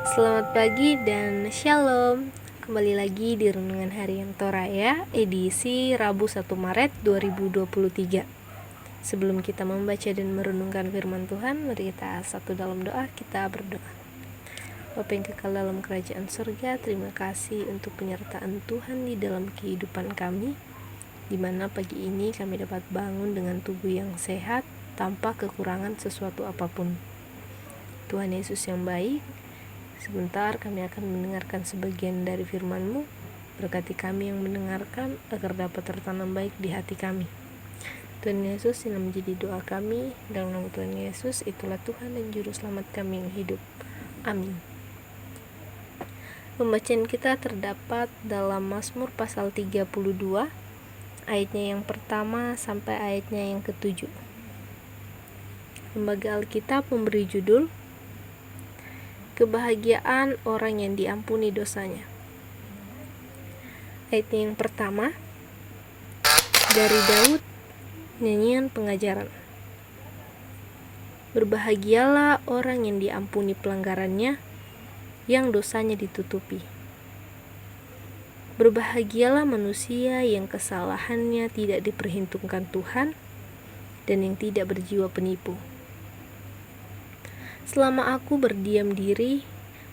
Selamat pagi dan shalom. Kembali lagi di Renungan Harian Toraya edisi Rabu 1 Maret 2023. Sebelum kita membaca dan merenungkan firman Tuhan, mari kita satu dalam doa, kita berdoa. Bapa yang kekal dalam kerajaan surga, terima kasih untuk penyertaan Tuhan di dalam kehidupan kami, di mana pagi ini kami dapat bangun dengan tubuh yang sehat tanpa kekurangan sesuatu apapun. Tuhan Yesus yang baik, sebentar kami akan mendengarkan sebagian dari firman-Mu. Berkati kami yang mendengarkan agar dapat tertanam baik di hati kami. Tuhan Yesus, ini menjadi doa kami. Dalam nama Tuhan Yesus, itulah Tuhan dan Juru Selamat kami yang hidup. Amin. Pembacaan kita terdapat dalam Mazmur pasal 32, ayatnya yang pertama sampai ayatnya yang ke-7. Lembaga Alkitab memberi judul Kebahagiaan orang yang diampuni dosanya. Ayat yang pertama dari Daud, nyanyian pengajaran. Berbahagialah orang yang diampuni pelanggarannya, yang dosanya ditutupi. Berbahagialah manusia yang kesalahannya tidak diperhitungkan Tuhan, dan yang tidak berjiwa penipu. Selama aku berdiam diri,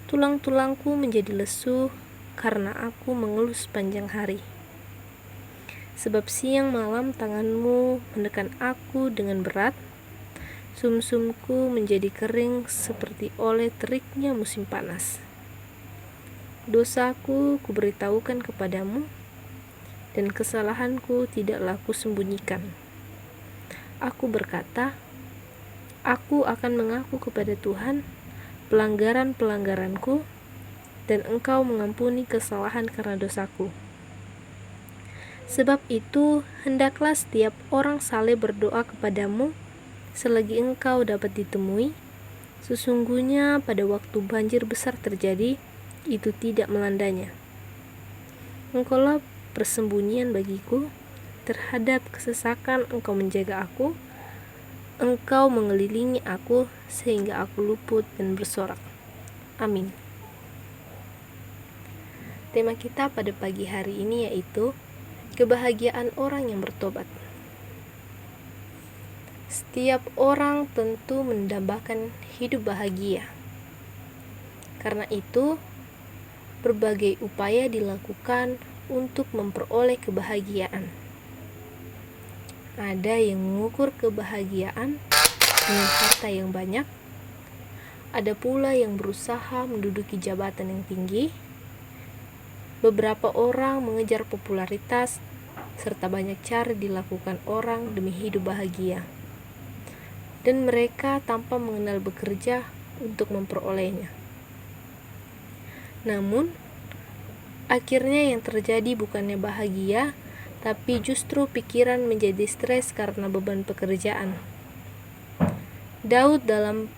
tulang-tulangku menjadi lesu karena aku mengeluh sepanjang hari. Sebab siang malam tanganmu menekan aku dengan berat, sumsumku menjadi kering seperti oleh teriknya musim panas. Dosaku kuberitahukan kepadamu, dan kesalahanku tidaklah kusembunyikan. Aku berkata, aku akan mengaku kepada Tuhan pelanggaran-pelanggaranku, dan Engkau mengampuni kesalahan karena dosaku. Sebab itu, hendaklah setiap orang saleh berdoa kepadamu selagi Engkau dapat ditemui. Sesungguhnya pada waktu banjir besar terjadi, itu tidak melandanya. Engkaulah persembunyian bagiku, terhadap kesesakan Engkau menjaga aku. Engkau mengelilingi aku sehingga aku luput dan bersorak. Amin. Tema kita pada pagi hari ini yaitu kebahagiaan orang yang bertobat. Setiap orang tentu mendambakan hidup bahagia. Karena itu, berbagai upaya dilakukan untuk memperoleh kebahagiaan. Ada yang mengukur kebahagiaan dengan harta yang banyak. Ada pula yang berusaha menduduki jabatan yang tinggi. Beberapa orang mengejar popularitas, serta banyak cara dilakukan orang demi hidup bahagia. Dan mereka tanpa mengenal bekerja untuk memperolehnya. Namun, akhirnya yang terjadi bukannya bahagia, tapi justru pikiran menjadi stres karena beban pekerjaan. Daud dalam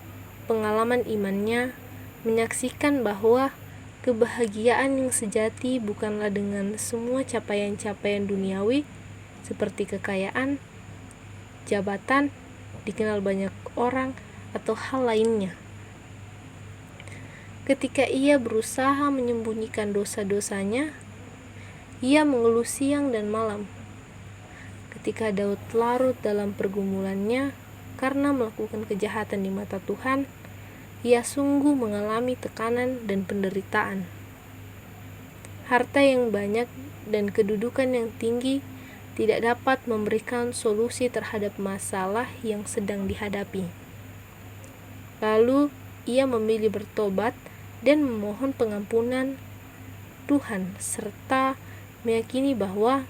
pengalaman imannya menyaksikan bahwa kebahagiaan yang sejati bukanlah dengan semua capaian-capaian duniawi seperti kekayaan, jabatan, dikenal banyak orang, atau hal lainnya. Ketika ia berusaha menyembunyikan dosa-dosanya, ia mengeluh siang dan malam. Ketika Daud larut dalam pergumulannya karena melakukan kejahatan di mata Tuhan, ia sungguh mengalami tekanan dan penderitaan. Harta yang banyak dan kedudukan yang tinggi tidak dapat memberikan solusi terhadap masalah yang sedang dihadapi. Lalu, ia memilih bertobat dan memohon pengampunan Tuhan serta meyakini bahwa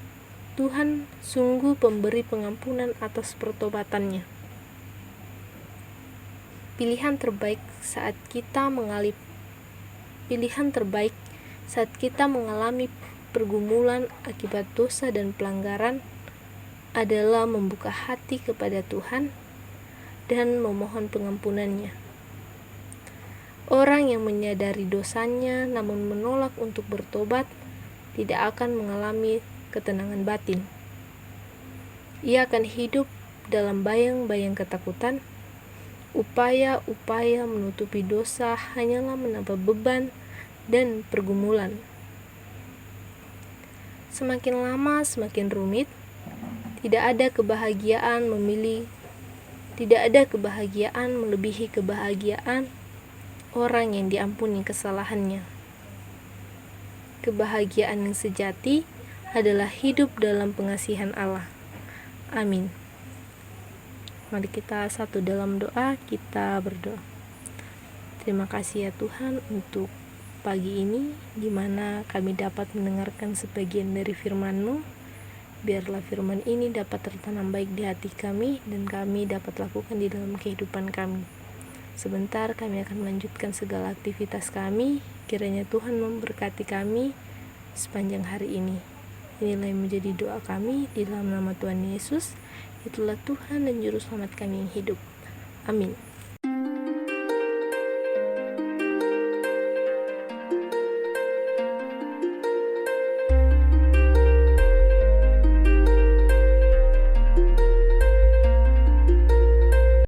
Tuhan sungguh pemberi pengampunan atas pertobatannya. Pilihan terbaik saat kita mengalami pergumulan akibat dosa dan pelanggaran adalah membuka hati kepada Tuhan dan memohon pengampunannya. Orang yang menyadari dosanya namun menolak untuk bertobat tidak akan mengalami ketenangan batin. Ia akan hidup dalam bayang-bayang ketakutan, Upaya-upaya menutupi dosa hanyalah menambah beban dan pergumulan. Semakin lama semakin rumit. Tidak ada kebahagiaan melebihi kebahagiaan orang yang diampuni kesalahannya. Kebahagiaan yang sejati adalah hidup dalam pengasihan Allah. Amin. Mari kita satu dalam doa, kita berdoa. Terima kasih ya Tuhan untuk pagi ini, di mana kami dapat mendengarkan sebagian dari firman-Mu. Biarlah firman ini dapat tertanam baik di hati kami, dan kami dapat lakukan di dalam kehidupan kami. Sebentar kami akan melanjutkan segala aktivitas kami. Kiranya Tuhan memberkati kami sepanjang hari ini. Inilah yang menjadi doa kami di dalam nama Tuhan Yesus. Itulah Tuhan dan Juru Selamat kami yang hidup. Amin.